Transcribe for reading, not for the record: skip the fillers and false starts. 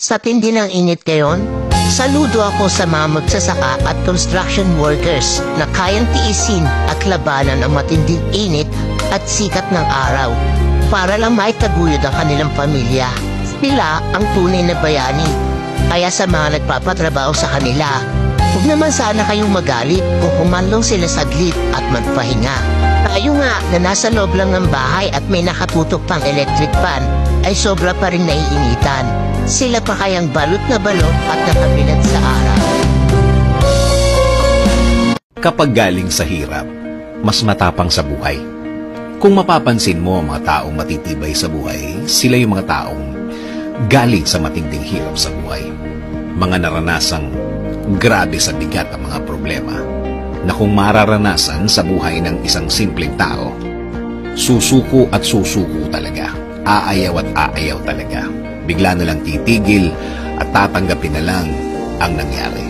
Sa tindi ng init ngayon, saludo ako sa mga magsasaka at construction workers na kayang tiisin at labanan ang matinding init at sikat ng araw para lang maitaguyod ang kanilang pamilya. Sila ang tunay na bayani. Kaya sa mga nagpapatrabaho sa kanila, huwag naman sana kayong magalit kung humanlong sila saglit at magpahinga. Tayo nga na nasa loob lang ng bahay at may nakatutok pang electric fan ay sobra pa rin naiinitan. Sila pa kayang balot na balot at nakabilad sa araw. Kapag galing sa hirap, mas matapang sa buhay. Kung mapapansin mo ang mga taong matitibay sa buhay, sila yung mga taong galing sa matinding hirap sa buhay. Mga naranasang grabe sa bigat ang mga problema na kung mararanasan sa buhay ng isang simpleng tao, susuko at susuko talaga. Aayaw at aayaw talaga. Bigla na lang titigil at tatanggapin na lang ang nangyari.